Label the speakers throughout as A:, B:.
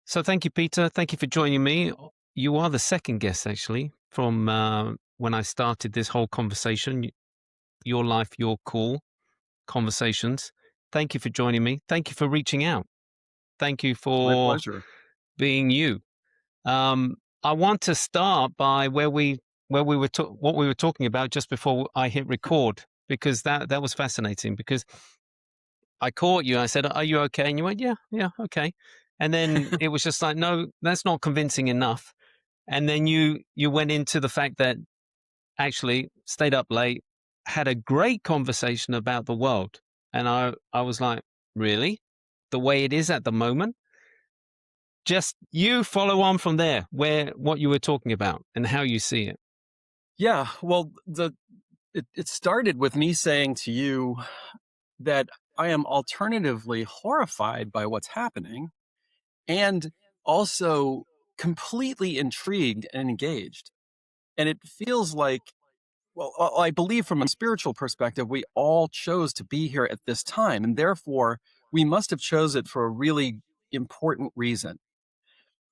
A: So thank you, Peter. Thank you for joining me. You are the second guest, actually, from when I started this whole conversation, Your Life, Your Call conversations. Thank you for joining me. Thank you for reaching out. Thank you
B: My
A: for
B: pleasure.
A: being you. I want to start by where we were what we were talking about just before I hit record, because that was fascinating. Because I caught you. I said, "Are you okay?" And you went, "Yeah, yeah, okay." And then it was just like, "No, that's not convincing enough." And then you went into the fact that actually stayed up late, had a great conversation about the world. And I was like, really? The way it is at the moment? Just you follow on from there, where what you were talking about and how you see it.
B: Yeah, well, it started with me saying to you that I am alternatively horrified by what's happening and also completely intrigued and engaged. And it feels like, well, I believe from a spiritual perspective, we all chose to be here at this time, and therefore we must have chose it for a really important reason.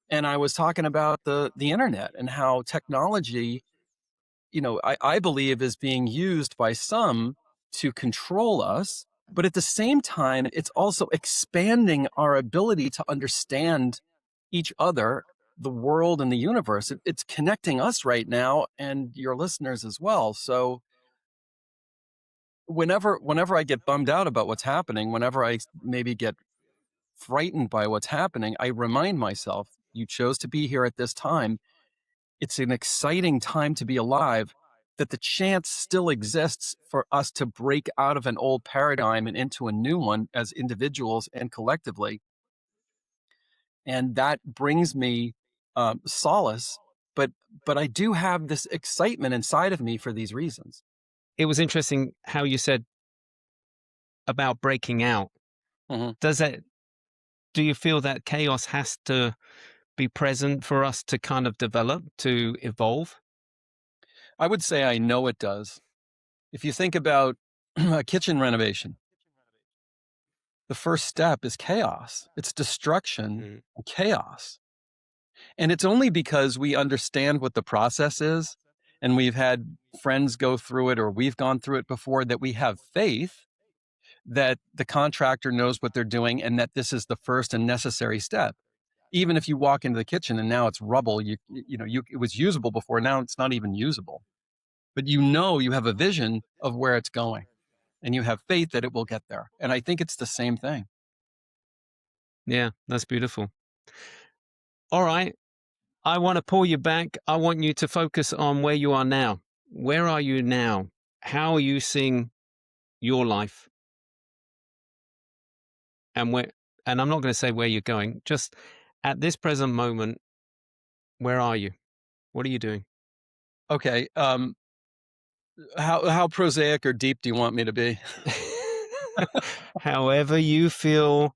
B: And I was talking about the internet and how technology, I believe is being used by some to control us. But at the same time, it's also expanding our ability to understand each other, the world, and the universe. It's connecting us right now and your listeners as well. So whenever I get bummed out about what's happening, whenever I maybe get frightened by what's happening, I remind myself, you chose to be here at this time. It's an exciting time to be alive, that the chance still exists for us to break out of an old paradigm and into a new one as individuals and collectively. And that brings me solace. But I do have this excitement inside of me for these reasons.
A: It was interesting how you said about breaking out.
B: Mhm.
A: Does that do you feel that chaos has to be present for us to kind of develop, to evolve?
B: I would say I know it does. If you think about a kitchen renovation, the first step is chaos. It's destruction
A: Mm.
B: and chaos. And it's only because we understand what the process is and we've had friends go through it or we've gone through it before that we have faith that the contractor knows what they're doing and that this is the first and necessary step. Even if you walk into the kitchen and now it's rubble, it was usable before, now it's not even usable. But you have a vision of where it's going and you have faith that it will get there. And I think it's the same thing.
A: Yeah, that's beautiful. All right. I want to pull you back. I want you to focus on where you are now. Where are you now? How are you seeing your life? And where, and I'm not going to say where you're going, just at this present moment, where are you? What are you doing?
B: Okay. How prosaic or deep do you want me to be?
A: However you feel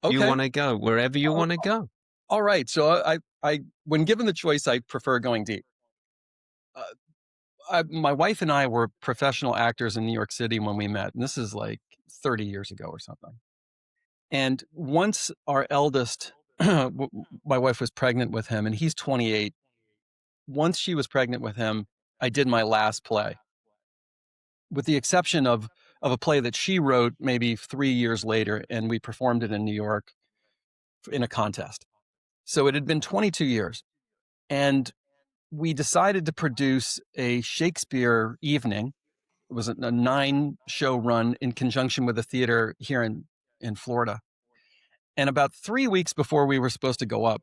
A: you
B: Okay.
A: want to go, wherever you
B: Uh,
A: want to go.
B: all right. So when given the choice, I prefer going deep. Uh, my wife and I were professional actors in New York City when we met, and this is like 30 years ago or something. And once our eldest, my wife was pregnant with him, and he's 28. Once she was pregnant with him, I did my last play, with the exception of a play that she wrote maybe 3 years later, and we performed it in New York in a contest. So it had been 22 years. And we decided to produce a Shakespeare evening. It was a 9-show run in conjunction with a theater here in Florida. And about 3 weeks before we were supposed to go up,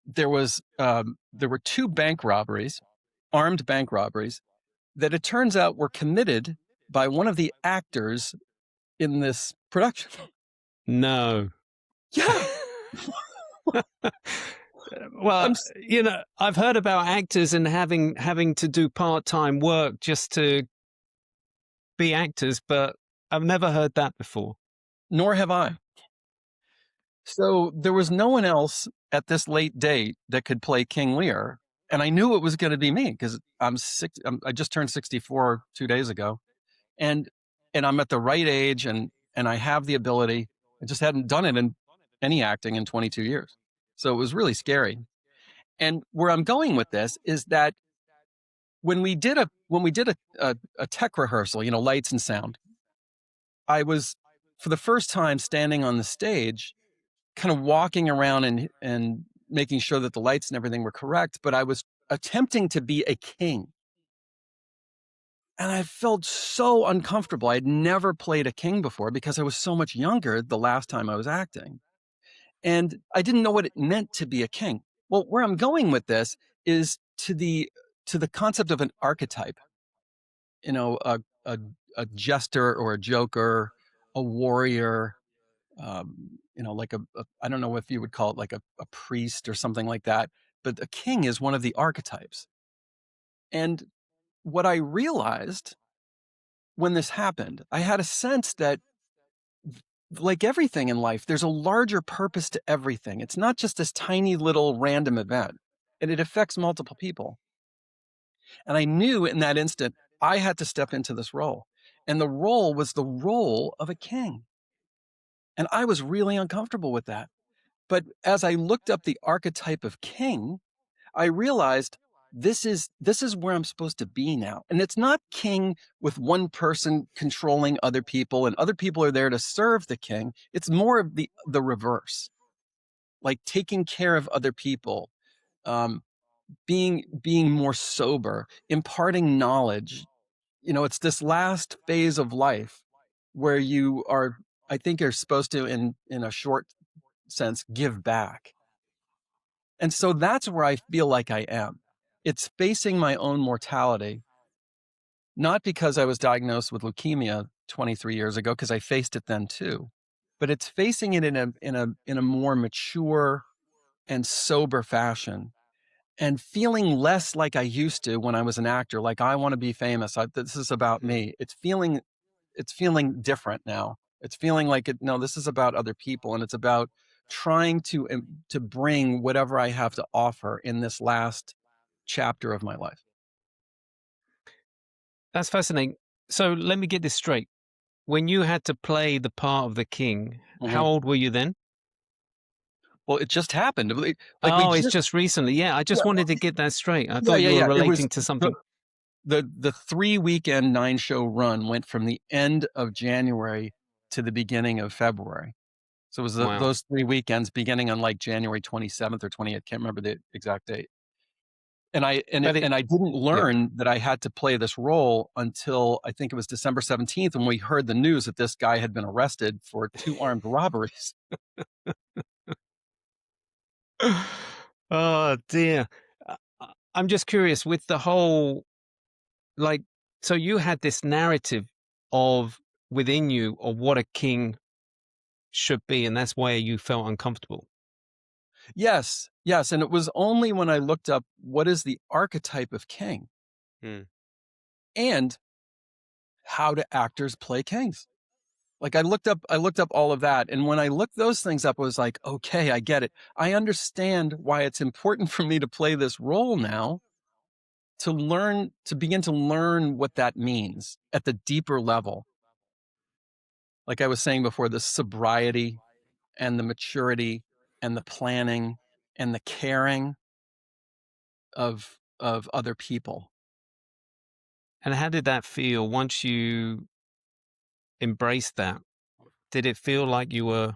B: there were two bank robberies, armed bank robberies, that it turns out were committed by one of the actors in this production.
A: No.
B: Yeah, I'm.
A: Well, I've heard about actors and having to do part-time work just to be actors, but I've never heard that before.
B: Nor have I. So there was no one else at this late date that could play King Lear, and I knew it was going to be me because I just turned 64 2 days ago, and I'm at the right age, and I have the ability. I just hadn't done it in any acting in 22 years. So it was really scary. And where I'm going with this is that when we did a tech rehearsal, lights and sound, I was for the first time standing on the stage, kind of walking around and making sure that the lights and everything were correct, but I was attempting to be a king. And I felt so uncomfortable. I'd never played a king before because I was so much younger the last time I was acting. And I didn't know what it meant to be a king. Well, where I'm going with this is to the concept of an archetype. You know, a jester or a joker, a warrior, like I don't know if you would call it like a priest or something like that, but a king is one of the archetypes. And what I realized when this happened, I had a sense that, like everything in life, there's a larger purpose to everything. It's not just this tiny little random event, and it affects multiple people. And I knew in that instant I had to step into this role. And the role was the role of a king. And I was really uncomfortable with that. But as I looked up the archetype of king, I realized this is where I'm supposed to be now. And it's not king with one person controlling other people and other people are there to serve the king. It's more of the reverse, like taking care of other people, um, being more sober, imparting knowledge. It's this last phase of life where you are, I think, you're supposed to, in a short sense, give back. And so that's where I feel like I am. It's facing my own mortality, not because I was diagnosed with leukemia 23 years ago, because I faced it then too, but it's facing it in a more mature and sober fashion, and feeling less like I used to when I was an actor. Like, I want to be famous. This is about me. It's feeling different now. It's feeling like no, this is about other people, and it's about trying to bring whatever I have to offer in this last chapter of my life.
A: That's fascinating. So let me get this straight. When you had to play the part of the king, how
B: Mhm.
A: old were you then?
B: Well, it just happened. Like we
A: Oh, it's
B: just
A: just recently. Yeah, I
B: Yeah,
A: just wanted to get that straight. I
B: yeah,
A: thought
B: yeah,
A: you were
B: yeah. It was
A: relating to
B: the
A: something.
B: the 3 weekend 9 show run went from the end of January to the beginning of February. So it was
A: Wow.
B: those 3 weekends beginning on like January 27th or 20th. Can't remember the exact date.
A: But it
B: And I didn't
A: yeah.
B: learn that I had to play this role until I think it was December 17th when we heard the news that this guy had been arrested for 2 armed robberies.
A: Oh, dear. I'm just curious with the whole, like, so you had this narrative of within you of what a king should be, and that's why you felt uncomfortable.
B: Yes, yes, and it was only when I looked up what is the archetype of king
A: Mm.
B: and how do actors play kings. Like I looked up all of that, and when I looked those things up, I was like, "Okay, I get it. I understand why it's important for me to play this role now, to begin to learn what that means at the deeper level." Like I was saying before, the sobriety and the maturity and the planning and the caring of other people.
A: And how did that feel once you embraced that? Did it feel like you were,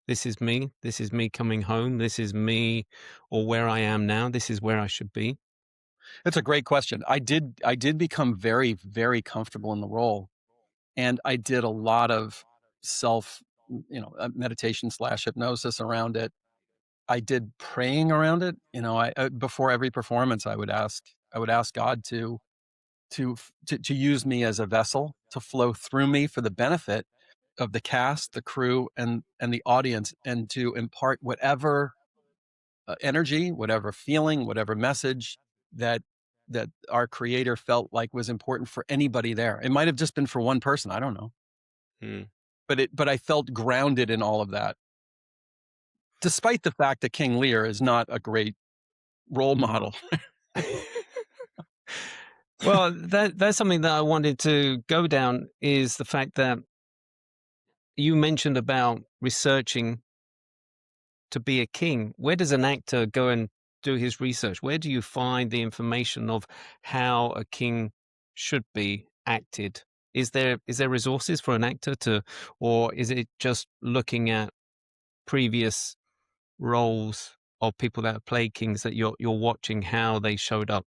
A: this is me, this is me coming home, this is me, or where I am now, this is where I should be?
B: That's a great question. I did become very, very comfortable in the role, and I did a lot of self, meditation slash hypnosis around it. I did praying around it. Before every performance, I would ask God to use me as a vessel to flow through me for the benefit of the cast, the crew, and the audience, and to impart whatever energy, whatever feeling, whatever message that our creator felt like was important for anybody there. It might have just been for one person, I don't know.
A: Mm.
B: But I felt grounded in all of that, despite the fact that King Lear is not a great role model.
A: Well, that's something that I wanted to go down, is the fact that you mentioned about researching to be a king, where does an actor go and do his research? Where do you find the information of how a king should be acted? Is there resources for an actor to, or is it just looking at previous roles of people that have played kings that you're watching how they showed up?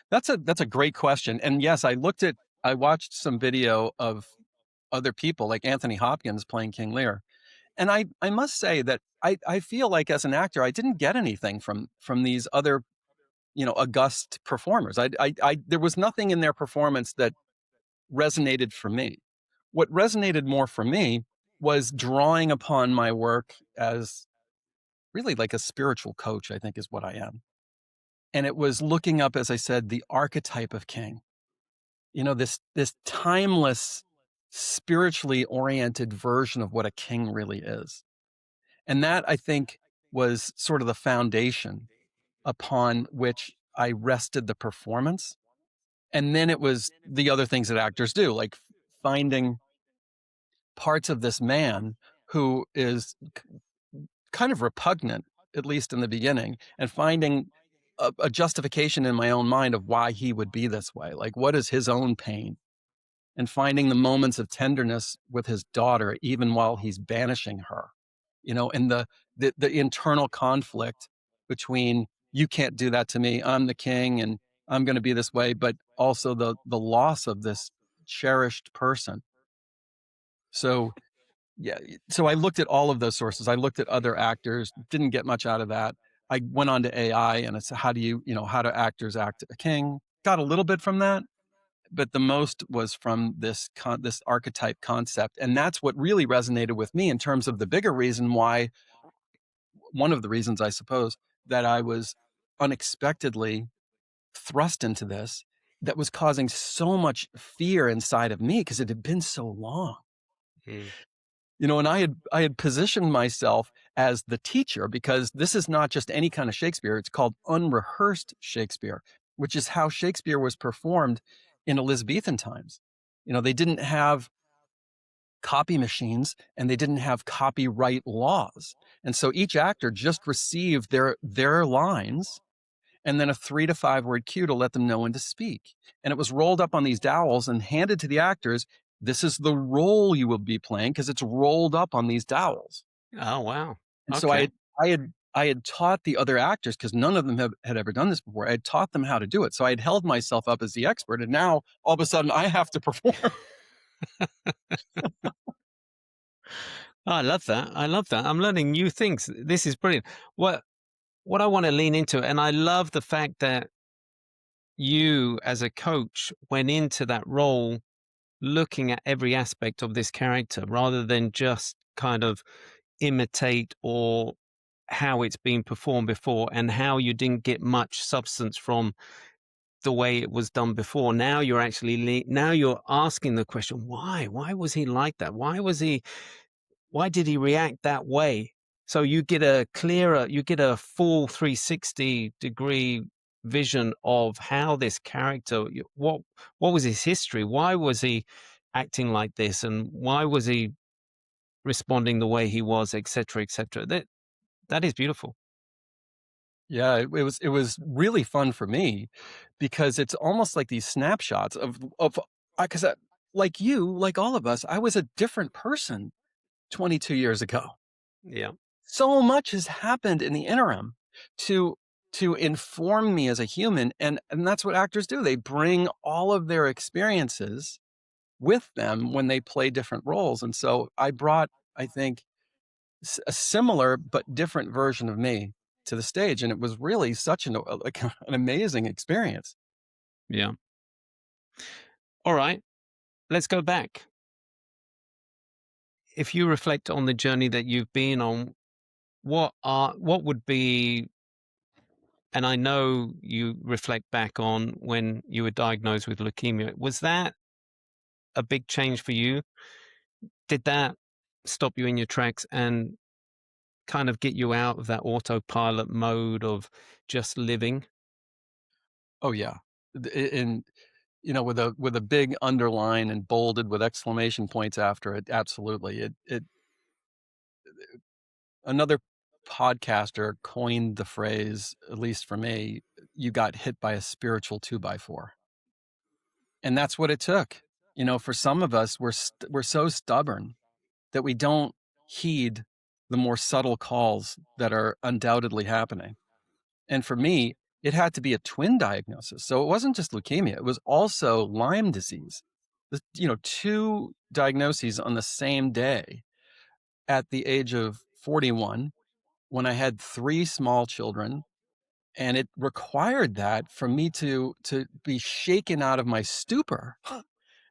B: That's a great question. And yes, I watched some video of other people like Anthony Hopkins playing King Lear. And I must say that I feel like as an actor, I didn't get anything from these other, august performers. I there was nothing in their performance that resonated for me. What resonated more for me was drawing upon my work as really like a spiritual coach, I think is what I am. And it was looking up, as I said, the archetype of king. This timeless, spiritually oriented version of what a king really is. And that, I think, was sort of the foundation upon which I rested the performance. And then it was the other things that actors do, like finding parts of this man who is kind of repugnant, at least in the beginning, and finding a justification in my own mind of why he would be this way. Like, what is his own pain? And finding the moments of tenderness with his daughter, even while he's banishing her, and the internal conflict between you can't do that to me, I'm the king, and I'm going to be this way, but also the loss of this cherished person. So yeah, so I looked at all of those sources. I looked at other actors, didn't get much out of that. I went on to AI and it's how do actors act a king? Got a little bit from that, but the most was from this archetype concept, and that's what really resonated with me in terms of the bigger reason why. One of the reasons, I suppose, that I was unexpectedly thrust into this, that was causing so much fear inside of me because it had been so long.
A: Mm.
B: And I had positioned myself as the teacher, because this is not just any kind of Shakespeare. It's called unrehearsed Shakespeare, which is how Shakespeare was performed in Elizabethan times. They didn't have copy machines and they didn't have copyright laws. And so each actor just received their lines and then a 3 to 5 word cue to let them know when to speak. And it was rolled up on these dowels and handed to the actors. This is the role you will be playing because it's rolled up on these dowels.
A: Oh, wow.
B: And so
A: Okay.
B: I had taught the other actors, because none of them had ever done this before. I had taught them how to do it. So I had held myself up as the expert, and now all of a sudden I have to perform.
A: Oh, I love that. I love that. I'm learning new things. This is brilliant. What I want to lean into, and I love the fact that you as a coach went into that role looking at every aspect of this character rather than just kind of imitate or how it's been performed before, and how you didn't get much substance from the way it was done before. Now you're actually now you're asking the question, why was he like that? Why did he react that way? So you get a full 360-degree vision of how this character, what was his history? Why was he acting like this? And why was he responding the way he was, et cetera, et cetera? That is beautiful.
B: Yeah, it was really fun for me, because it's almost like these snapshots of because like you, like all of us, I was a different person 22 years ago.
A: Yeah.
B: So much has happened in the interim to inform me as a human, and that's what actors do. They bring all of their experiences with them when they play different roles. And so I brought, I think, a similar but different version of me to the stage, and it was really such like an amazing experience.
A: Yeah. All right. Let's go back. If you reflect on the journey that you've been on, what would be, and I know you reflect back on when you were diagnosed with leukemia, was that a big change for you? Did that stop you in your tracks and kind of get you out of that autopilot mode of just living?
B: Oh yeah. And with a big underline and bolded with exclamation points after it. Absolutely. It another podcaster coined the phrase, at least for me, you got hit by a spiritual 2x4. And that's what it took. You know, for some of us, we're so stubborn that we don't heed the more subtle calls that are undoubtedly happening. And for me, it had to be a twin diagnosis. So it wasn't just leukemia, it was also Lyme disease. You know, two diagnoses on the same day at the age of 41 when I had three small children. And it required that for me to be shaken out of my stupor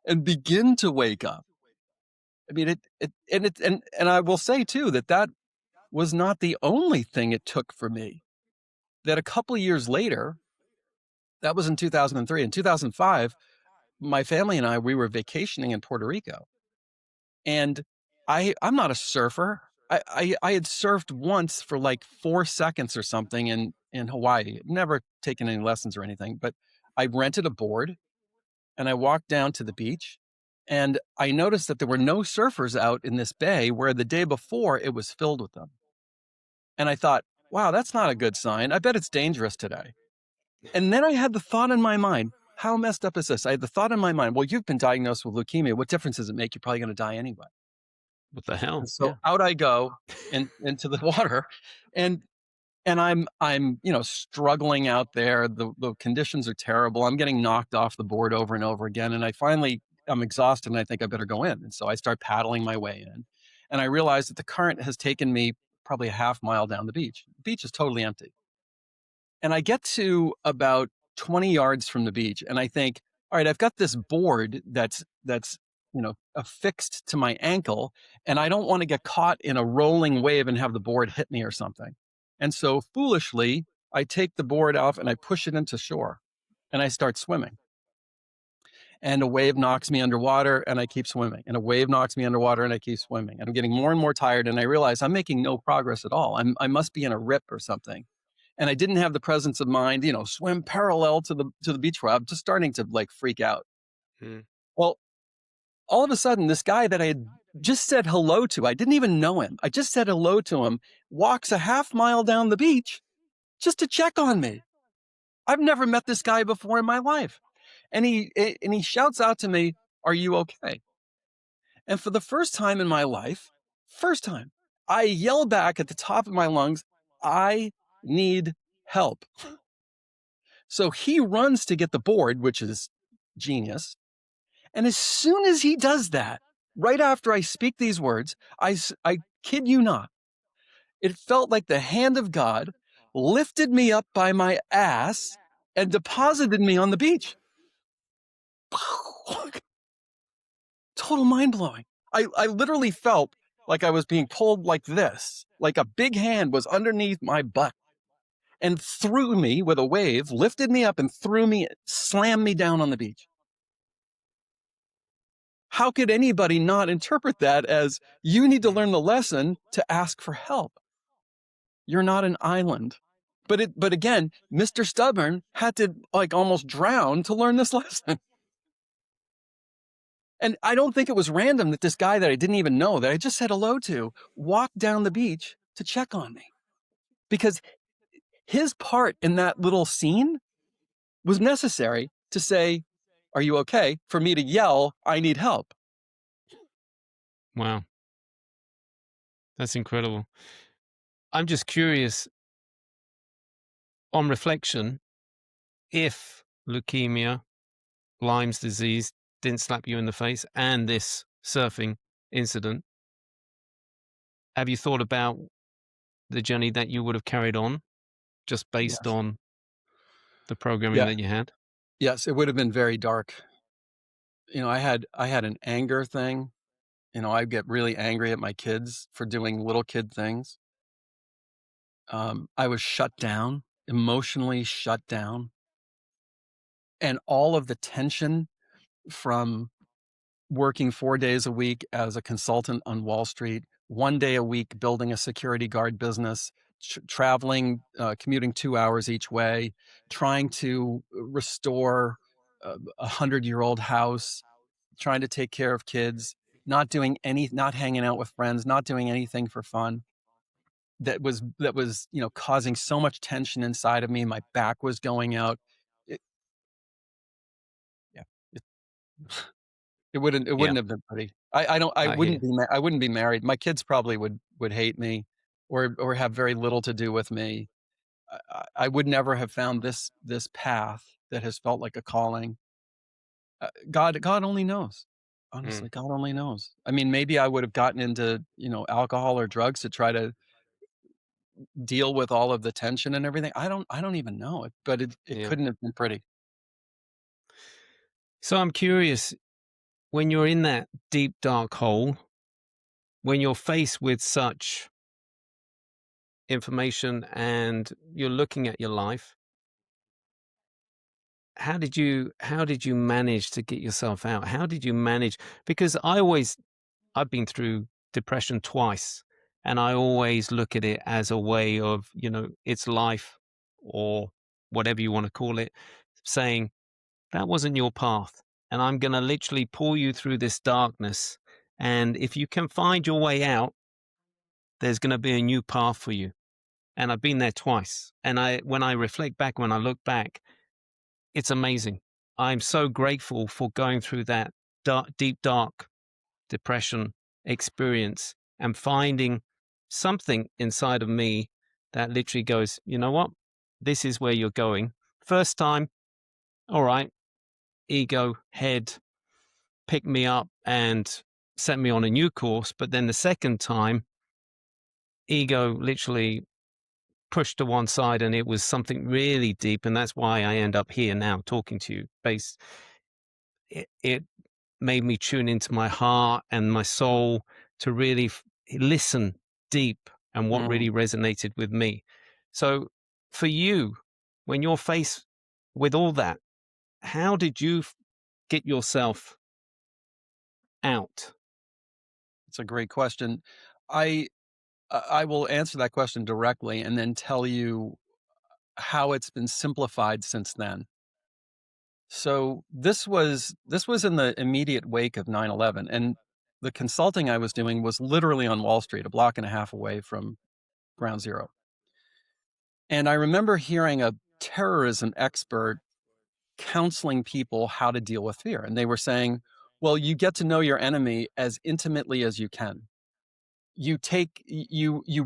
B: and begin to wake up. I mean, and I will say too that was not the only thing it took for me. That a couple of years later, that was in 2003. In 2005, my family and I, we were vacationing in Puerto Rico. And I'm not a surfer. I had surfed once for like 4 seconds or something in Hawaii. Never taken any lessons or anything, but I rented a board and I walked down to the beach and I noticed that there were no surfers out in this bay where the day before it was filled with them. And I thought, wow, that's not a good sign. I bet it's dangerous today. And then I had the thought in my mind, how messed up is this? I had the thought in my mind, well, you've been diagnosed with leukemia. What difference does it make? You're probably going to die anyway.
A: What the hell?
B: And so
A: Yeah.
B: out I go into the water and I'm, you know, struggling out there. The conditions are terrible. I'm getting knocked off the board over and over again. And I'm exhausted and I think I better go in. And so I start paddling my way in. And I realize that the current has taken me probably a half mile down the beach. The beach is totally empty. And I get to about 20 yards from the beach and I think, all right, I've got this board that's, you know, affixed to my ankle and I don't want to get caught in a rolling wave and have the board hit me or something. And so foolishly, I take the board off and I push it into shore and I start swimming. And a wave knocks me underwater and I keep swimming. And a wave knocks me underwater and I keep swimming. And I'm getting more and more tired and I realize I'm making no progress at all. I must be in a rip or something. And I didn't have the presence of mind, you know, swim parallel to the beach where I'm just starting to like freak out.
A: Mm.
B: Well, all of a sudden, this guy that I had just said hello to, I didn't even know him. I just said hello to him, walks a half mile down the beach just to check on me. I've never met this guy before in my life. And he shouts out to me, "Are you okay?" And for the first time in my life, first time, I yell back at the top of my lungs, "I need help." So he runs to get the board, which is genius. And as soon as he does that, right after I speak these words, I kid you not, it felt like the hand of God lifted me up by my ass and deposited me on the beach. Total mind blowing. I literally felt like I was being pulled like this, like a big hand was underneath my butt and threw me with a wave, lifted me up and threw me, slammed me down on the beach. How could anybody not interpret that as you need to learn the lesson to ask for help? You're not an island. But again, Mr. Stubborn had to like almost drown to learn this lesson. And I don't think it was random that this guy that I didn't even know, that I just said hello to, walked down the beach to check on me. Because his part in that little scene was necessary to say, "Are you okay?" For me to yell, "I need help."
A: Wow. That's incredible. I'm just curious, on reflection, if leukemia, Lyme's disease didn't slap you in the face and this surfing incident, have you thought about the journey that you would have carried on just based
B: Yes.
A: on the programming
B: Yeah.
A: that you had?
B: Yes, it would have been very dark. You know, I had an anger thing. You know, I'd get really angry at my kids for doing little kid things. I was shut down, emotionally shut down. And all of the tension from working 4 days a week as a consultant on Wall Street, 1 day a week building a security guard business, traveling, commuting 2 hours each way, trying to restore a 100-year-old house, trying to take care of kids, not hanging out with friends, not doing anything for fun. that was, causing so much tension inside of me. My back was going out. It, yeah, it, it
A: Yeah.
B: wouldn't have been pretty. I don't
A: I hear.
B: I wouldn't be married. My kids probably would hate me, or have very little to do with me. I would never have found this path that has felt like a calling. God only knows.
A: Mm,
B: Honestly, God only knows. I mean, maybe I would have gotten into, alcohol or drugs to try to deal with all of the tension and everything. I don't even know it, but it
A: yeah.
B: couldn't have been pretty.
A: So I'm curious, when you're in that deep, dark hole, when you're faced with such information and you're looking at your life, how did you manage to get yourself out? How did you manage? Because I've been through depression twice, and I always look at it as a way of, it's life, or whatever you want to call it, saying that wasn't your path, and I'm going to literally pull you through this darkness. And if you can find your way out, there's going to be a new path for you. And I've been there twice. And when I reflect back, when I look back, it's amazing. I'm so grateful for going through that deep, dark depression experience and finding something inside of me that literally goes, you know what? This is where you're going. First time, all right, ego, head, picked me up and set me on a new course. But then the second time, ego literally pushed to one side and it was something really deep. And that's why I end up here now talking to you. It made me tune into my heart and my soul to really listen deep and what
B: Mm,
A: really resonated with me. So for you, when you're faced with all that, how did you get yourself out?
B: it's a great question. I I will answer that question directly and then tell you how it's been simplified since then. So this was in the immediate wake of 9/11, and the consulting I was doing was literally on Wall Street, a block and a half away from ground zero. And I remember hearing a terrorism expert counseling people how to deal with fear. And they were saying, well, you get to know your enemy as intimately as you can. You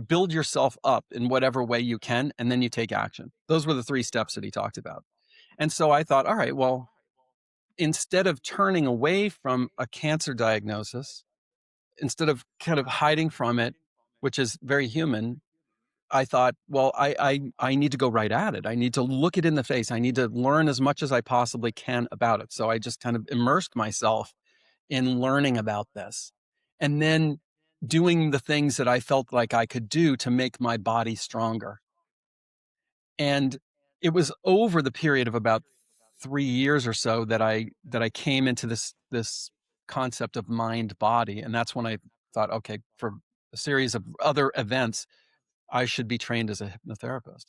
B: build yourself up in whatever way you can, and then you take action. Those were the three steps that he talked about. And so I thought, all right, well, instead of turning away from a cancer diagnosis, instead of kind of hiding from it, which is very human, I thought, well, I need to go right at it. I need to look it in the face. I need to learn as much as I possibly can about it. So I just kind of immersed myself in learning about this, and then doing the things that I felt like I could do to make my body stronger. And it was over the period of about 3 years or so that I came into this concept of mind body, and that's when I thought, okay, for a series of other events, I should be trained as a hypnotherapist.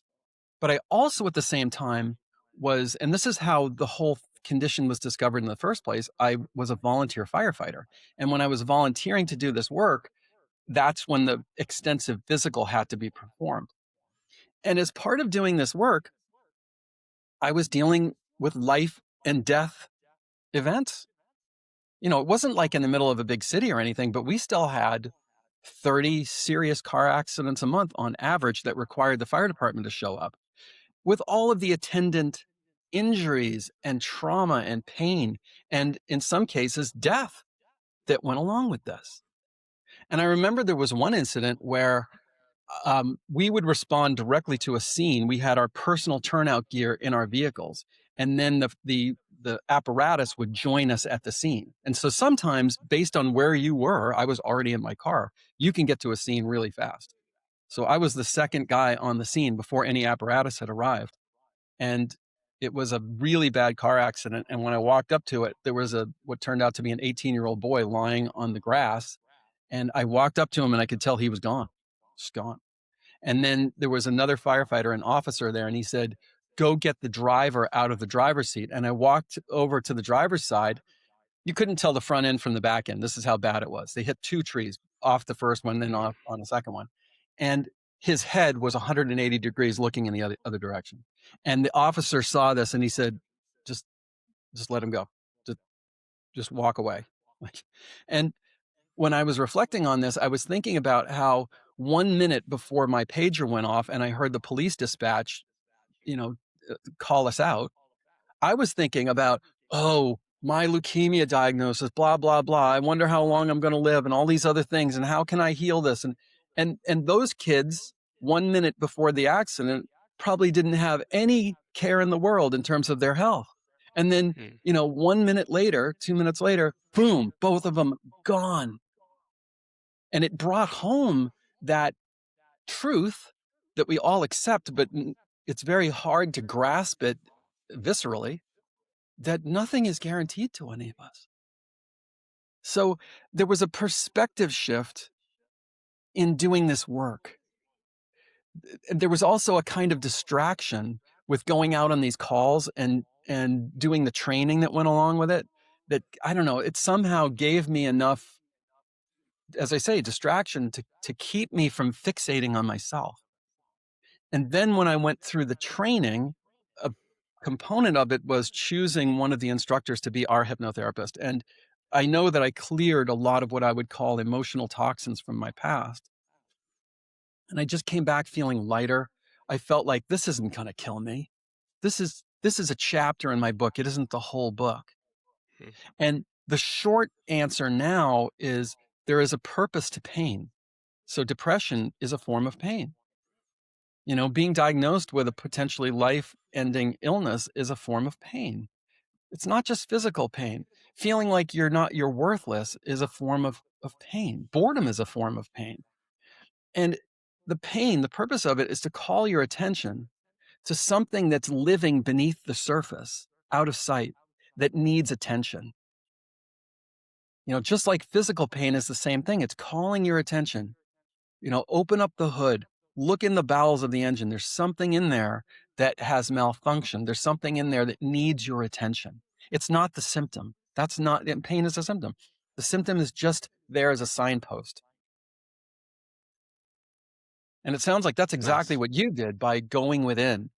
B: But I also at the same time was, and this is how the whole condition was discovered in the first place, I was a volunteer firefighter. And when I was volunteering to do this work, that's when the extensive physical had to be performed. And as part of doing this work, I was dealing with life and death events. It wasn't like in the middle of a big city or anything, but we still had 30 serious car accidents a month on average that required the fire department to show up, with all of the attendant injuries and trauma and pain, and in some cases, death that went along with this. And I remember there was one incident where we would respond directly to a scene. We had our personal turnout gear in our vehicles, and then the apparatus would join us at the scene. And so sometimes, based on where you were, I was already in my car. You can get to a scene really fast. So I was the second guy on the scene before any apparatus had arrived, and it was a really bad car accident. And when I walked up to it, there was what turned out to be an 18-year-old boy lying on the grass. And I walked up to him, and I could tell he was gone, just gone. And then there was another firefighter, an officer there, and he said, go get the driver out of the driver's seat. And I walked over to the driver's side. You couldn't tell the front end from the back end. This is how bad it was. They hit two trees, off the first one, then off on the second one. And his head was 180 degrees looking in the other direction. And the officer saw this and he said, just let him go. Just, just walk away. And when I was reflecting on this, I was thinking about how 1 minute before my pager went off and I heard the police dispatch, you know, call us out, I was thinking about, oh, my leukemia diagnosis, blah, blah, blah. I wonder how long I'm going to live and all these other things. And how can I heal this? And those kids, 1 minute before the accident, probably didn't have any care in the world in terms of their health. And then,
A: Mm.
B: 1 minute later, 2 minutes later, boom, both of them gone. And it brought home that truth that we all accept, but it's very hard to grasp it viscerally, that nothing is guaranteed to any of us. So there was a perspective shift in doing this work. There was also a kind of distraction with going out on these calls and doing the training that went along with it, that, I don't know, it somehow gave me enough, as I say, distraction to keep me from fixating on myself. And then when I went through the training, a component of it was choosing one of the instructors to be our hypnotherapist. And I know that I cleared a lot of what I would call emotional toxins from my past. And I just came back feeling lighter. I felt like this isn't going to kill me. This is a chapter in my book. It isn't the whole book.
A: Mm.
B: And the short answer now is there is a purpose to pain. So depression is a form of pain. Being diagnosed with a potentially life-ending illness is a form of pain. It's not just physical pain. Feeling like you're worthless is a form of pain. Boredom is a form of pain. And the purpose of it is to call your attention to something that's living beneath the surface, out of sight, that needs attention. Just like physical pain is the same thing. It's calling your attention. Open up the hood, look in the bowels of the engine. There's something in there that has malfunctioned. There's something in there that needs your attention. It's not the symptom. Pain is a symptom. The symptom is just there as a signpost. And it sounds like that's exactly
A: Nice.
B: what you did by going within,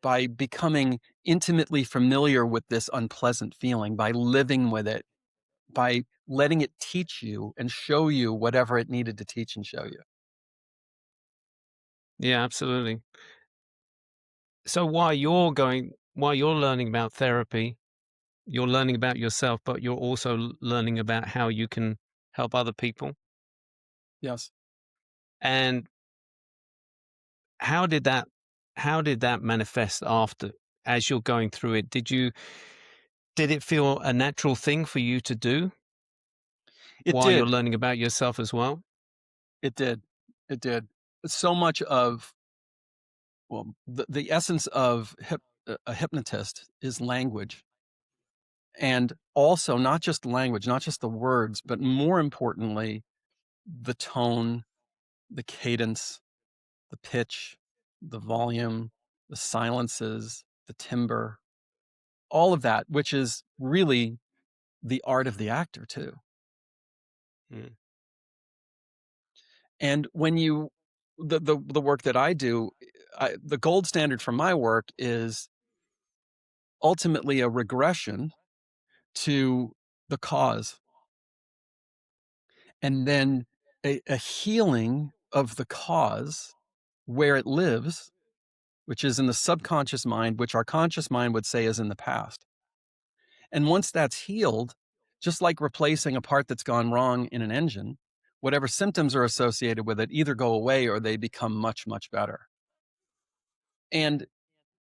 B: by becoming intimately familiar with this unpleasant feeling, by living with it, by letting it teach you and show you whatever it needed to teach and show you.
A: Yeah, absolutely. So while you're learning about therapy, you're learning about yourself, but you're also learning about how you can help other people.
B: Yes.
A: And how did that how did that manifest after, as you're going through it? Did it feel a natural thing for you to do
B: It
A: while you're
B: did.
A: learning about yourself as well?
B: It did. It did. So much of, well, the essence of a hypnotist is language. And also not just language, not just the words, but more importantly, the tone, the cadence, the pitch, the volume, the silences, the timbre, all of that, which is really the art of the actor too.
A: Mm.
B: And when the work that I do, the gold standard for my work is ultimately a regression to the cause, and then a healing of the cause where it lives, which is in the subconscious mind, which our conscious mind would say is in the past. And once that's healed, just like replacing a part that's gone wrong in an engine, whatever symptoms are associated with it either go away or they become much, much better. And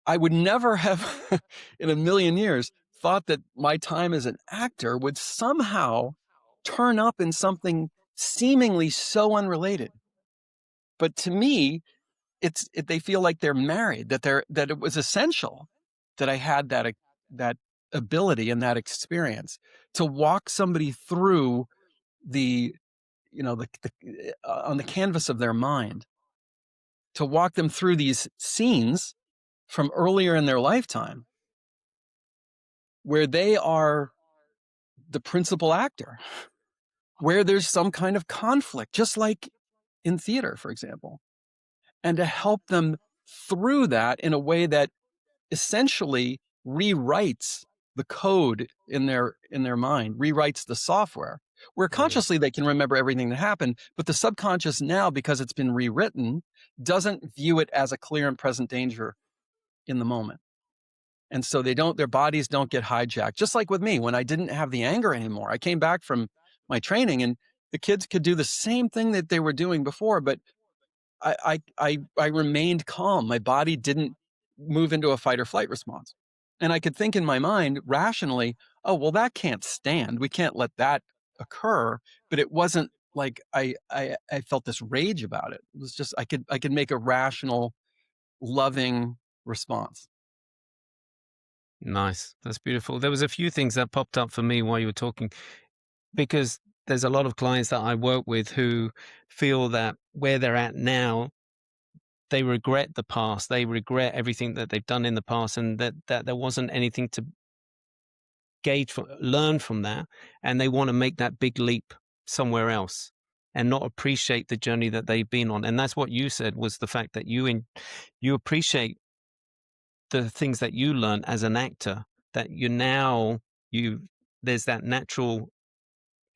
B: I would never have in a million years thought that my time as an actor would somehow turn up in something seemingly so unrelated. But to me, they feel like they're married, that it was essential that I had that ability and that experience to walk somebody through the on the canvas of their mind, to walk them through these scenes from earlier in their lifetime where they are the principal actor, where there's some kind of conflict, just like in theater, for example. and to help them through that in a way that essentially rewrites the code in their mind, rewrites the software. Where
A: Mm.
B: consciously they can remember everything that happened, but the subconscious now, because it's been rewritten, doesn't view it as a clear and present danger in the moment. And so their bodies don't get hijacked. Just like with me, when I didn't have the anger anymore, I came back from my training and the kids could do the same thing that they were doing before, but I remained calm. My body didn't move into a fight or flight response. And I could think in my mind rationally, oh, well, that can't stand. We can't let that occur. But it wasn't like I felt this rage about it. It was just I could make a rational, loving response.
A: Nice. That's beautiful. There was a few things that popped up for me while you were talking, because there's a lot of clients that I work with who feel that where they're at now, they regret the past. They regret everything that they've done in the past, and that there wasn't anything to learn from that, and they want to make that big leap somewhere else and not appreciate the journey that they've been on. And that's what you said, was the fact that you appreciate the things that you learn as an actor, that you there's that natural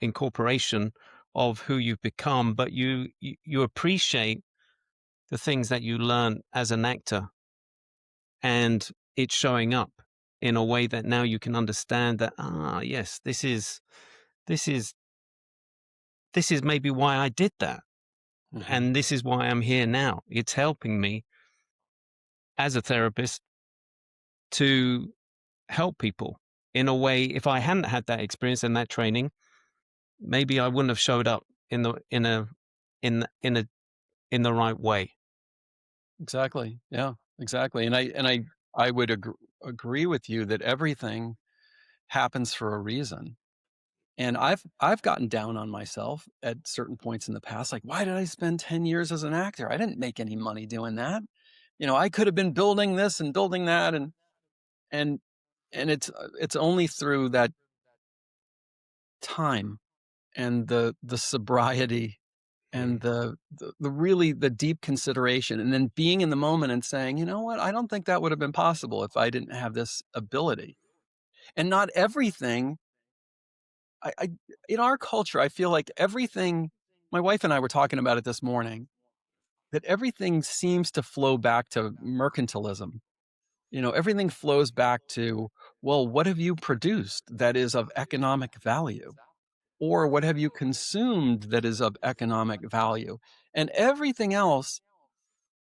A: incorporation of who you've become, but you appreciate the things that you learn as an actor, and it's showing up in a way that now you can understand that, yes, this is this is maybe why I did that,
B: Mhm.
A: and this is why I'm here now. It's helping me as a therapist to help people in a way. If I hadn't had that experience and that training, maybe I wouldn't have showed up in the in a in the right way.
B: Exactly. Yeah, exactly. I would agree with you that everything happens for a reason. And I've gotten down on myself at certain points in the past, like, why did I spend 10 years as an actor? I didn't make any money doing that. I could have been building this and building that, and it's only through that time and the sobriety and
A: Mm.
B: the really the deep consideration, and then being in the moment and saying, you know what, I don't think that would have been possible if I didn't have this ability. And not everything I in our culture, I feel like everything my wife and I were talking about it this morning, that everything seems to flow back to mercantilism. Everything flows back to, well, what have you produced that is of economic value? Or what have you consumed that is of economic value? And everything else,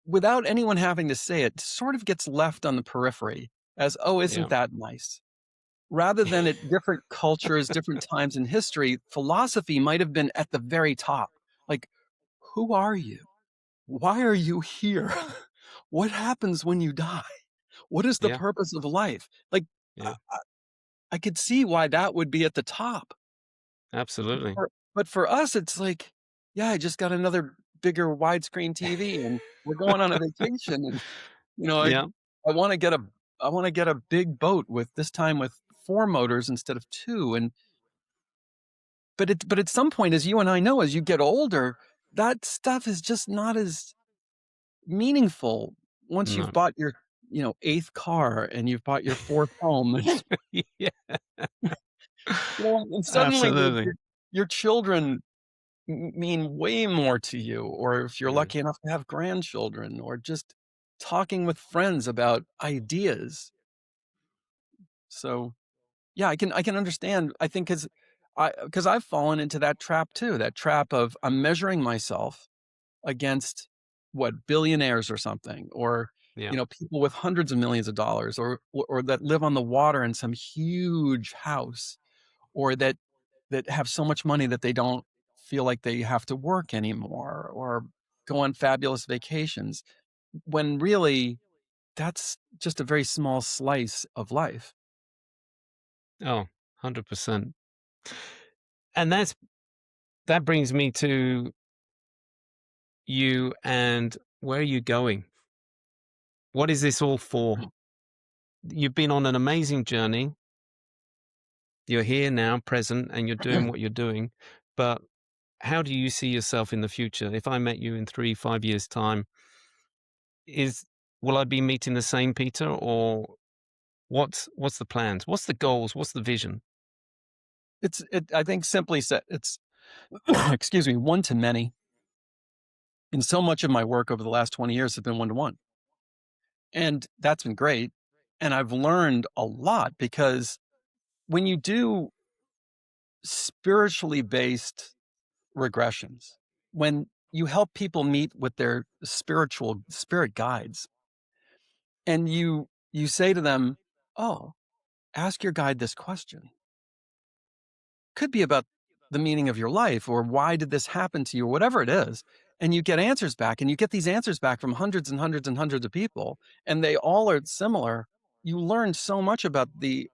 B: without anyone having to say it, sort of gets left on the periphery as, oh, isn't
A: Yeah.
B: that nice? Rather than at different cultures, different times in history, philosophy might have been at the very top. Like, who are you? Why are you here? What happens when you die? What is the
A: Yeah.
B: purpose of life? Like, I,
A: Yeah.
B: I I could see why that would be at the top.
A: Absolutely.
B: But for us, it's like, yeah, I just got another bigger widescreen TV and we're going on a vacation. And, you know, I,
A: Yeah.
B: I want to get a big boat with this time with four motors instead of two. But at some point, as you and I know, as you get older, that stuff is just not as meaningful once you've
A: No.
B: bought your, eighth car and you've bought your fourth home.
A: Yeah.
B: And suddenly
A: Absolutely.
B: your children mean way more to you, or if you're
A: Mm.
B: lucky enough to have grandchildren, or just talking with friends about ideas. So, yeah, I can understand. I think because I've fallen into that trap too, that trap of I'm measuring myself against what, billionaires or something, or
A: Yeah.
B: people with hundreds of millions of dollars, or that live on the water in some huge house, or that have so much money that they don't feel like they have to work anymore, or go on fabulous vacations, when really that's just a very small slice of life.
A: Oh, 100%. And that brings me to you, and where are you going? What is this all for? You've been on an amazing journey. You're here now, present, and you're doing what you're doing. But how do you see yourself in the future? If I met you in 3, 5 years' time, is will I be meeting the same Peter, or what's the plans? What's the goals? What's the vision?
B: I think simply said, it's, excuse me, one to many. And so much of my work over the last 20 years has been one to one. And that's been great. And I've learned a lot because when you do spiritually based regressions, when you help people meet with their spirit guides, and you say to them, "Oh, ask your guide this question." Could be about the meaning of your life, or why did this happen to you, or whatever it is. And you get answers back, and you get these answers back from hundreds and hundreds and hundreds of people, and they all are similar. You learn so much about the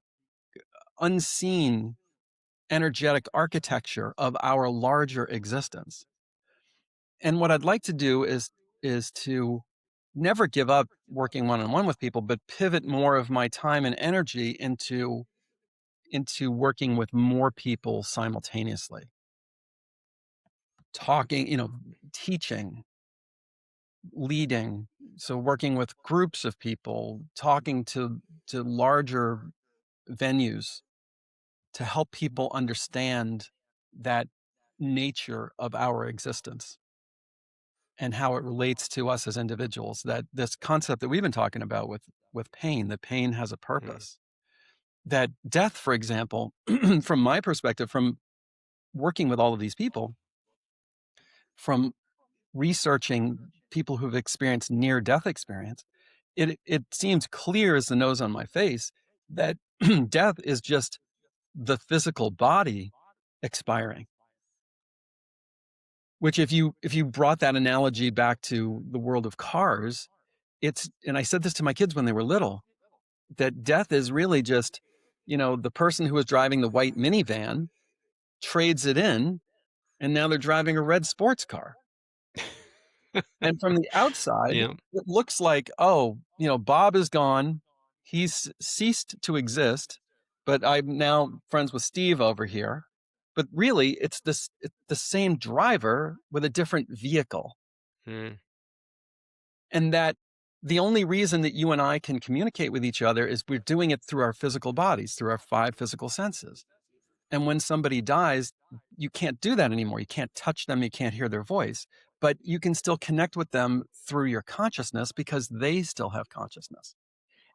B: unseen energetic architecture of our larger existence. And what I'd like to do is to never give up working one-on-one with people, but pivot more of my time and energy into working with more people simultaneously. Talking, teaching, leading. So working with groups of people, talking to larger venues to help people understand that nature of our existence and how it relates to us as individuals. That this concept that we've been talking about with pain, that pain has a
A: Mm,
B: purpose. That death, for example, from my perspective, from working with all of these people, from researching people who've experienced near death experience, it seems clear as the nose on my face that death is just the physical body expiring. Which if you brought that analogy back to the world of cars, and I said this to my kids when they were little, that death is really just, the person who was driving the white minivan trades it in, and now they're driving a red sports car. And from the outside,
A: yeah.
B: it looks like, oh, Bob is gone. He's ceased to exist, but I'm now friends with Steve over here. But really, it's the same driver with a different vehicle.
A: Mm,
B: And that the only reason that you and I can communicate with each other is we're doing it through our physical bodies, through our 5 physical senses. And when somebody dies, you can't do that anymore. You can't touch them, you can't hear their voice, but you can still connect with them through your consciousness because they still have consciousness.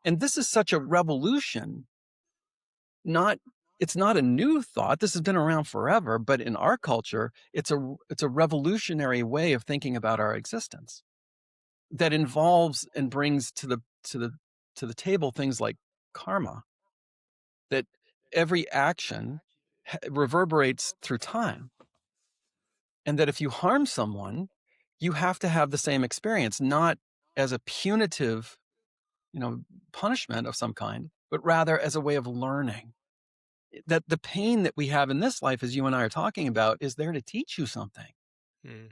B: And this is such a revolution. Not It's not a new thought. This has been around forever, but in our culture, it's a revolutionary way of thinking about our existence that involves and brings to the table things like karma, that every action reverberates through time, and that if you harm someone, you have to have the same experience, not as a punitive, you know, punishment of some kind, but rather as a way of learning. That the pain that we have in this life, as you and I are talking about, is there to teach you something.
A: mm,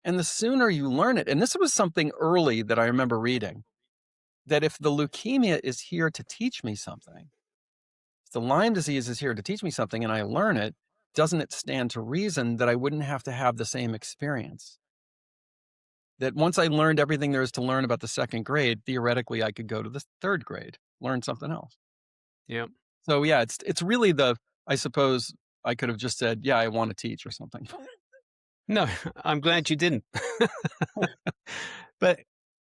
B: And the sooner you learn it, and this was something early that I remember reading, that if the leukemia is here to teach me something, if the Lyme disease is here to teach me something and I learn it, doesn't it stand to reason that I wouldn't have to have the same experience? That once I learned everything there is to learn about the second grade, theoretically I could go to the third grade, learn something else.
A: yeah.
B: So yeah, it's really I suppose I could have just said, yeah, I want to teach or something.
A: No, I'm glad you didn't. But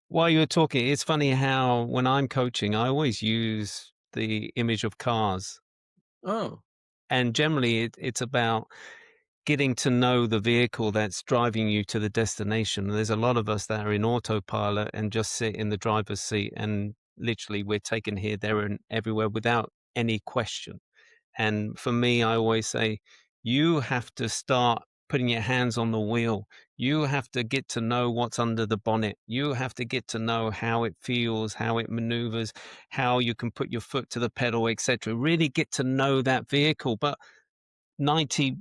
A: while you were talking, it's funny how when I'm coaching, I always use the image of cars.
B: Oh,
A: And generally, it's about getting to know the vehicle that's driving you to the destination. There's a lot of us that are in autopilot and just sit in the driver's seat, and literally we're taken here, there, and everywhere without any question. And for me, I always say, you have to start putting your hands on the wheel. You have to get to know what's under the bonnet. You have to get to know how it feels, how it maneuvers, how you can put your foot to the pedal, etc. Really get to know that vehicle. But 90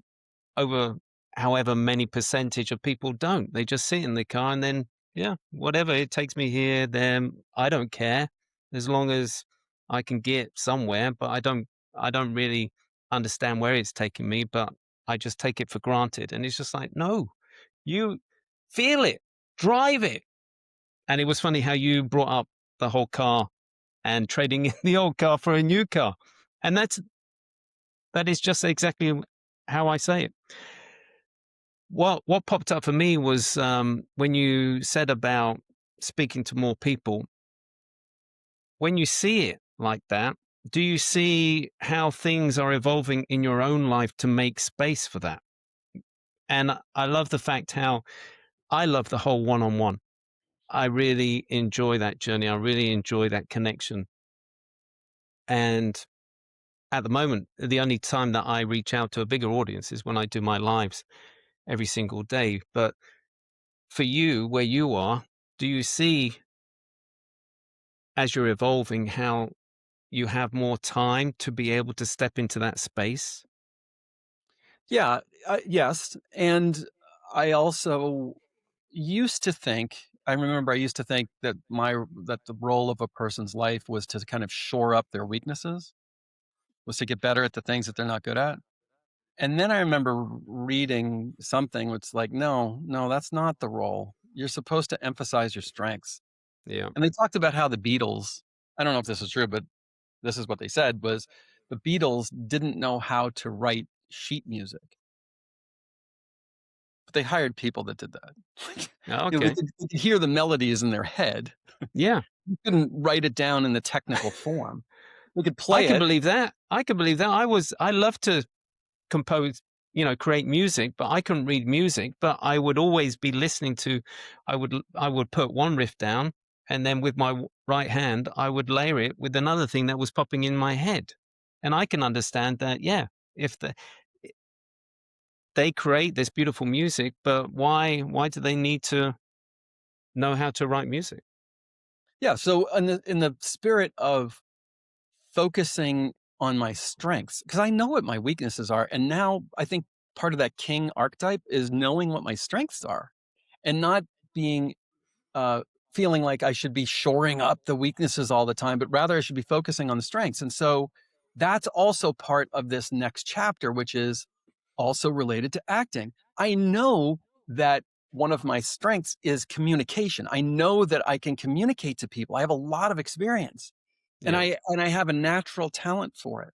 A: over however many percentage of people don't. They just sit in the car and then, yeah, whatever, it takes me here, there. I don't care as long as I can get somewhere, but I don't really understand where it's taking me, but I just take it for granted. And it's just like, no, you feel it, drive it. And it was funny how you brought up the whole car and trading in the old car for a new car. And that is just exactly how I say it. What popped up for me was when you said about speaking to more people. When you see it like that, do you see how things are evolving in your own life to make space for that? And I love the fact how I love the whole one-on-one. I really enjoy that journey. I really enjoy that connection. And at the moment, the only time that I reach out to a bigger audience is when I do my lives every single day. But for you, where you are, do you see as you're evolving how you have more time to be able to step into that space?
B: Yeah, yes, and I also used to think I remember I used to think that the role of a person's life was to kind of shore up their weaknesses, was to get better at the things that they're not good at. And then I remember reading something that's like, "No, no, that's not the role. You're supposed to emphasize your strengths."
A: Yeah.
B: And they talked about how the Beatles I don't know if this is true, but this is what they said was the Beatles didn't know how to write sheet music. But they hired people that did that. Like,
A: Okay.
B: they could hear the melodies in their head.
A: Yeah.
B: You couldn't write it down in the technical form. They could
A: I
B: play
A: can
B: it.
A: believe that. I can believe that. I love to compose, create music, but I couldn't read music, but I would always be listening to I would put one riff down and then with my right hand I would layer it with another thing that was popping in my head. And I can understand that, yeah, if they create this beautiful music, but why do they need to know how to write music?
B: Yeah, so in the spirit of focusing on my strengths, because I know what my weaknesses are, and now I think part of that king archetype is knowing what my strengths are and not being uh, feeling like I should be shoring up the weaknesses all the time, but rather I should be focusing on the strengths. And so that's also part of this next chapter, which is also related to acting. I know that one of my strengths is communication. I know that I can communicate to people. I have a lot of experience and
A: Yeah.
B: I have a natural talent for it.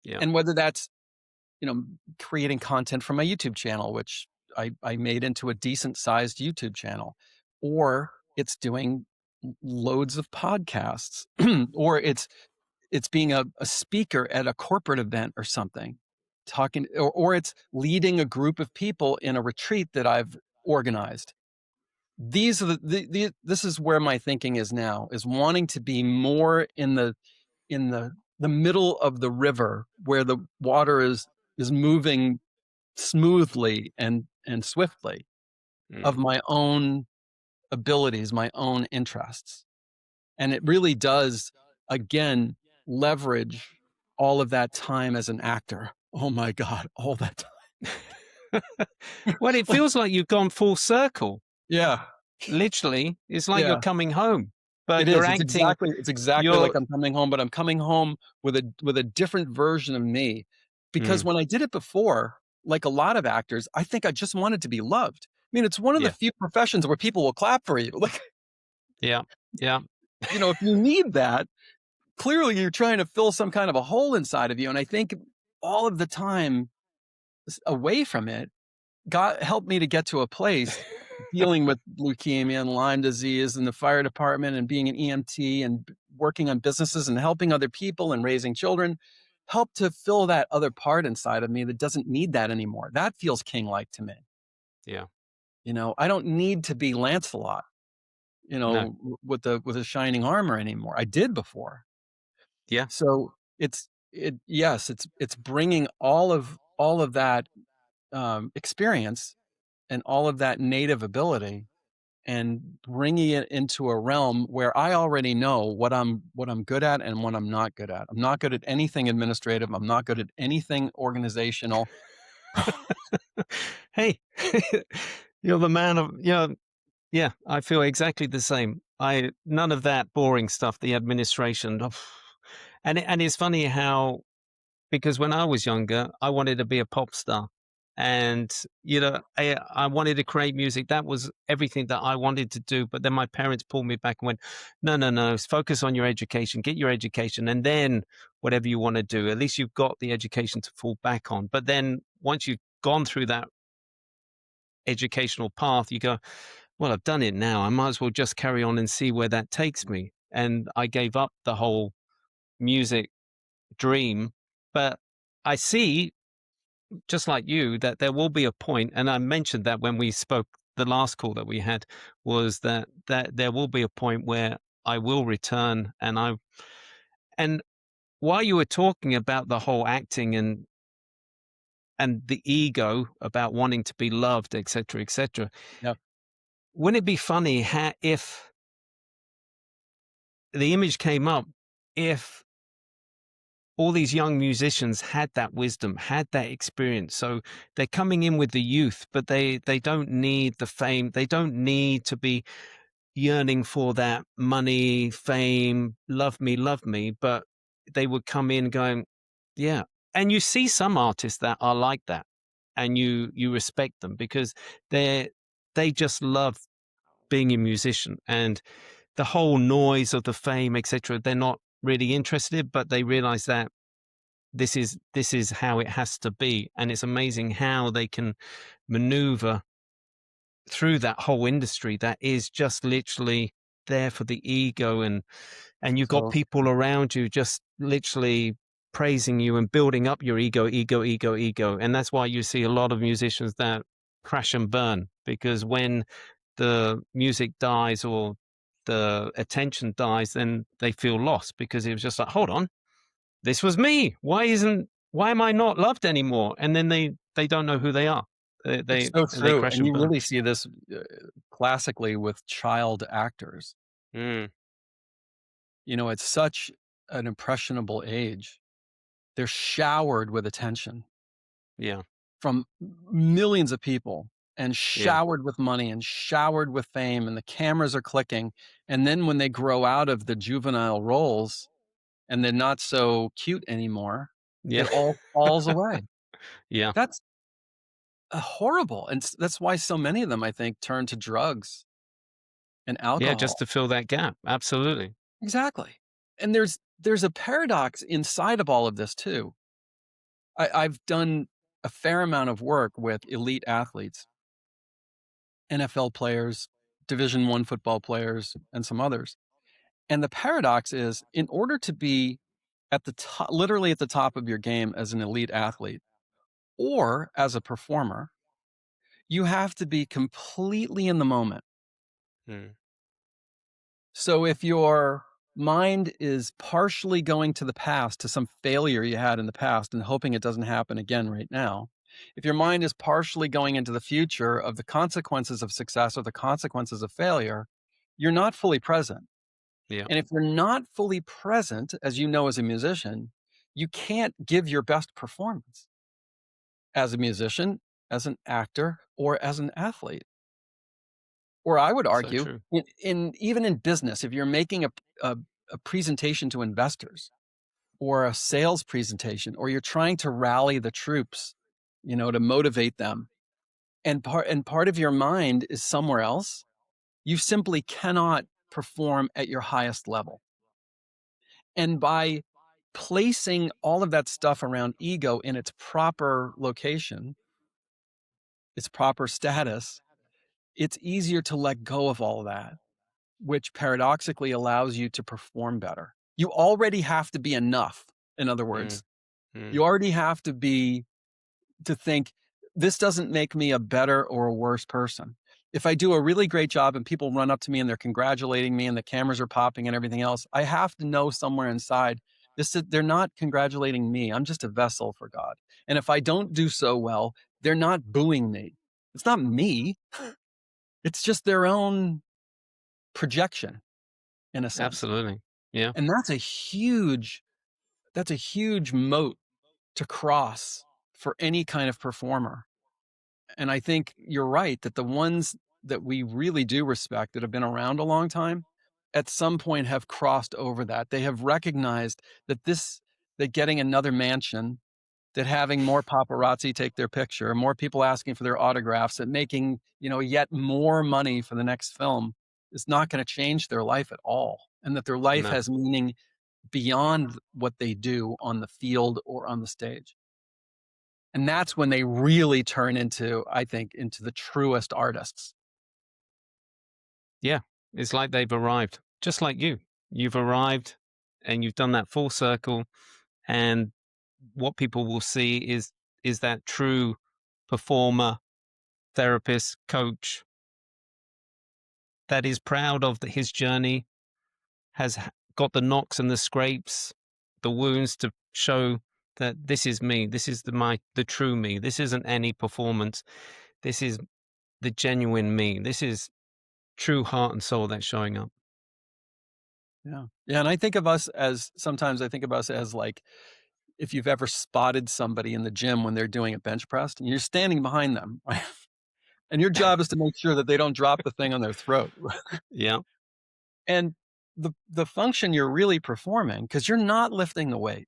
A: Yeah.
B: And whether that's, you know, creating content for my YouTube channel, which I made into a decent sized YouTube channel, or it's doing loads of podcasts, or it's being a speaker at a corporate event or something, talking, or it's leading a group of people in a retreat that I've organized. These are this is where my thinking is now, is wanting to be more in the middle of the river where the water is moving smoothly and swiftly of
A: Mm.
B: my own abilities, my own interests. And it really does, again, leverage all of that time as an actor. Oh my God, all that time.
A: Well, it
B: Like,
A: feels like you've gone full circle.
B: yeah,
A: Literally, it's like you're
B: yeah.
A: coming home, but
B: It
A: you're
B: is.
A: acting.
B: It's exactly like
A: You're
B: I'm coming home, but I'm coming home with a different version of me. Because
A: mm,
B: when I did it before, like a lot of actors, I think I just wanted to be loved. I mean, it's one of the
A: yeah,
B: few professions where people will clap for you. Like,
A: yeah, yeah,
B: you know, if you need that, clearly you're trying to fill some kind of a hole inside of you. And I think all of the time away from it God helped me to get to a place dealing with leukemia and Lyme disease and the fire department and being an EMT and working on businesses and helping other people and raising children helped to fill that other part inside of me that doesn't need that anymore. That feels king-like to me.
A: yeah.
B: You know, I don't need to be Lancelot, you
A: No,
B: know, with the shining armor anymore. I did before.
A: yeah.
B: So yes, it's bringing all of that experience and all of that native ability and bringing it into a realm where I already know what I'm good at and what I'm not good at. I'm not good at anything administrative. I'm not good at anything organizational.
A: Hey, you're the man of yeah. I feel exactly the same. I none of that boring stuff, the administration, and it's funny how because when I was younger, I wanted to be a pop star. And I wanted to create music. That was everything that I wanted to do. But then my parents pulled me back and went, no, no, no, focus on your education, get your education, and then whatever you want to do, at least you've got the education to fall back on. But then once you've gone through that educational path, you go, well, I've done it now, I might as well just carry on and see where that takes me. And I gave up the whole music dream. But I see, just like you, that there will be a point, and I mentioned that when we spoke, the last call that we had, was that there will be a point where I will return. And while you were talking about the whole acting and the ego about wanting to be loved, etc., etc.,
B: Yeah.
A: wouldn't it be funny if the image came up, if all these young musicians had that wisdom, had that experience. So they're coming in with the youth, but they don't need the fame. They don't need to be yearning for that money, fame, love me. But they would come in going, yeah. And you see some artists that are like that, and you respect them because they just love being a musician, and the whole noise of the fame, etc. They're not really interested, but they realize that this is how it has to be. And it's amazing how they can maneuver through that whole industry that is just literally there for the ego. And you've got
B: So
A: people around you just literally praising you and building up your ego. And that's why you see a lot of musicians that crash and burn, because when the music dies or the attention dies, then they feel lost, because it was just like, hold on, this was me. Why am I not loved anymore? And then they don't know who they are. They
B: it's
A: they,
B: so
A: they
B: true,
A: crash
B: and
A: and
B: you
A: burn.
B: really see this classically with child actors.
A: Mm,
B: It's such an impressionable age. They're showered with attention
A: yeah,
B: from millions of people, and
A: yeah,
B: showered with money, and showered with fame, and the cameras are clicking. And then when they grow out of the juvenile roles and they're not so cute anymore, it
A: yeah,
B: all falls away.
A: yeah,
B: That's horrible. And that's why so many of them, I think, turn to drugs and
A: yeah. Just
B: alcohol.
A: to fill that gap. Absolutely.
B: Exactly. And there's a paradox inside of all of this too. I've done a fair amount of work with elite athletes, NFL players, Division 1 football players, and some others. And the paradox is, in order to be at the top, literally at the top of your game as an elite athlete or as a performer, you have to be completely in the moment.
A: Mm,
B: So if your mind is partially going to the past, to some failure you had in the past and hoping it doesn't happen again right now, if your mind is partially going into the future of the consequences of success or the consequences of failure, you're not fully present.
A: yeah,
B: And if you're not fully present, as you know, as a musician, you can't give your best performance as a musician, as an actor, or as an athlete. Or I would
A: so
B: argue,
A: true.
B: in even in business, if you're making a, a presentation to investors or a sales presentation, or you're trying to rally the troops, to motivate them, and part of your mind is somewhere else, you simply cannot perform at your highest level. And by placing all of that stuff around ego in its proper location, its proper status, it's easier to let go of all of that, which paradoxically allows you to perform better. You already have to be enough. In other
A: Mm,
B: words,
A: mm,
B: you already have to think, this doesn't make me a better or a worse person. If I do a really great job and people run up to me and they're congratulating me and the cameras are popping and everything else, I have to know somewhere inside they're not congratulating me. I'm just a vessel for God. And if I don't do so well, they're not booing me. It's not me. It's just their own projection, in a sense.
A: absolutely. Yeah,
B: And that's a huge moat to cross for any kind of performer. And I think you're right that the ones that we really do respect, that have been around a long time, at some point have crossed over that. They have recognized that getting another mansion that having more paparazzi take their picture, more people asking for their autographs, and making, yet more money for the next film is not gonna change their life at all, and that their life
A: No.
B: has meaning beyond what they do on the field or on the stage. And that's when they really turn into, I think, into the truest artists.
A: Yeah. It's like they've arrived, just like you. You've arrived and you've done that full circle. And what people will see is that true performer, therapist, coach that is proud of his journey, has got the knocks and the scrapes, the wounds to show that this is me. This is the true me. This isn't any performance. This is the genuine me. This is true heart and soul that's showing up.
B: Yeah. Yeah, and sometimes I think of us as, like, if you've ever spotted somebody in the gym when they're doing a bench press and you're standing behind them, right? And your job is to make sure that they don't drop the thing on their throat.
A: Yeah,
B: And the function you're really performing, because 'cause you're not lifting the weight.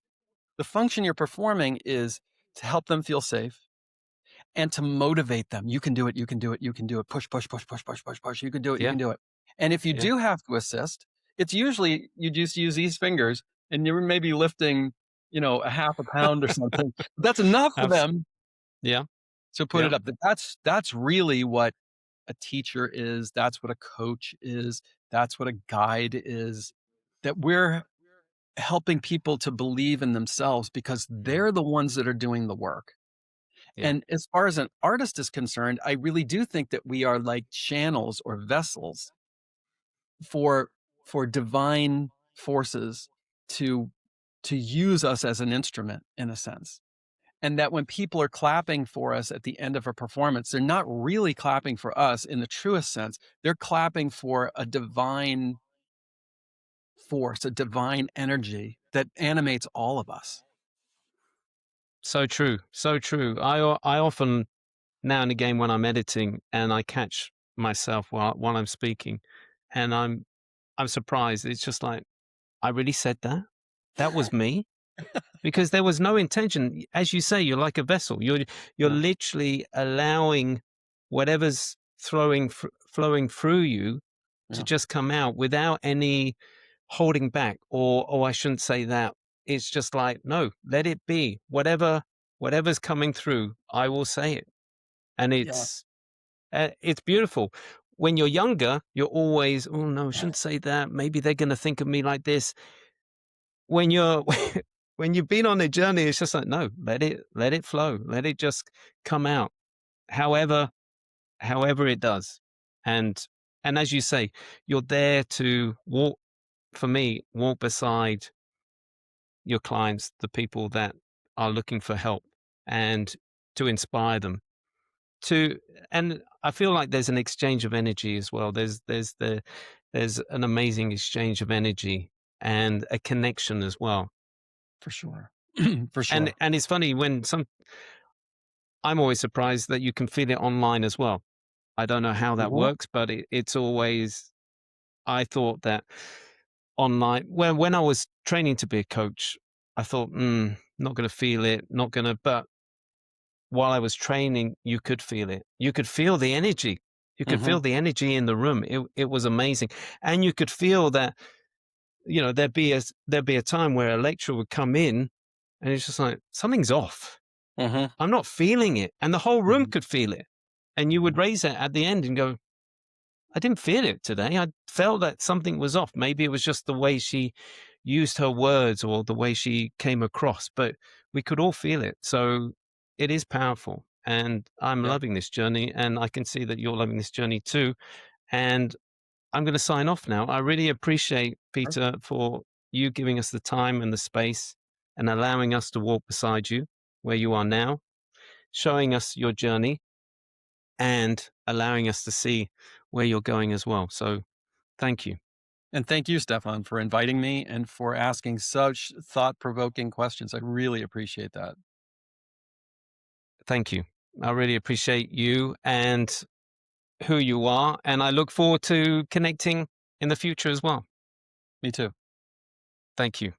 B: The function you're performing is to help them feel safe and to motivate them. You can do it, you can do it, you can do it. Push, push, push, push, push, push, push. You can do it, you
A: yeah,
B: can do it. And if you
A: yeah.
B: do have to assist, it's usually you just use these fingers and you're maybe lifting, a half a pound or something. That's enough for
A: Abs-
B: them
A: yeah,
B: to put
A: yeah,
B: it up. That's really what a teacher is. That's what a coach is. That's what a guide is. That we're helping people to believe in themselves because
A: mm,
B: they're the ones that are doing the work.
A: yeah.
B: And as far as an artist is concerned, I really do think that we are like channels or vessels for divine forces to use us as an instrument in a sense. And that when people are clapping for us at the end of a performance, they're not really clapping for us in the truest sense. They're clapping for a divine force, a divine energy that animates all of us.
A: So true, so true. I often now and again when I'm editing and I catch myself while I'm speaking, and I'm surprised. It's just like I really said that. That was me. Because there was no intention. As you say, you're like a vessel. You're
B: Yeah.
A: literally allowing whatever's flowing through you to
B: Yeah.
A: just come out without any holding back or oh, I shouldn't say that. It's just like, no, let it be. Whatever's coming through, I will say it. And
B: Yeah.
A: it's beautiful. When you're younger, you're always, oh no, I shouldn't say that. Maybe they're going to think of me like this. When you're when you've been on a journey, it's just like, no, let it flow. Let it just come out however it does. And as you say, you're there to walk beside your clients, the people that are looking for help, and to inspire them to and I feel like there's an exchange of energy as well. There's an amazing exchange of energy and a connection as well.
B: For sure. For
A: And
B: sure.
A: it's funny when I'm always surprised that you can feel it online as well. I don't know how that
B: Mhm.
A: works, but it's always I thought that online when I was training to be a coach, I thought, not gonna feel it, not gonna but while I was training, you could feel it. You could feel the energy. You could
B: Mhm.
A: feel the energy in the room. It was amazing. And you could feel that, there'd be a time where a lecturer would come in and it's just like, something's off.
B: Mhm.
A: I'm not feeling it. And the whole room
B: Mhm.
A: could feel it. And you would
B: Mhm.
A: raise it at the end and go, I didn't feel it today. I felt that something was off. Maybe it was just the way she used her words or the way she came across, but we could all feel it. So it is powerful. And I'm
B: Yeah.
A: loving this journey. And I can see that you're loving this journey too. And I'm going to sign off now. I really appreciate,
B: Sure.
A: Peter, for you giving us the time and the space and allowing us to walk beside you where you are now, showing us your journey and allowing us to see where you're going as well. So thank you.
B: And thank you, Stefan, for inviting me and for asking such thought-provoking questions. I really appreciate that.
A: Thank you. I really appreciate you and who you are. And I look forward to connecting in the future as well.
B: Me too.
A: Thank you.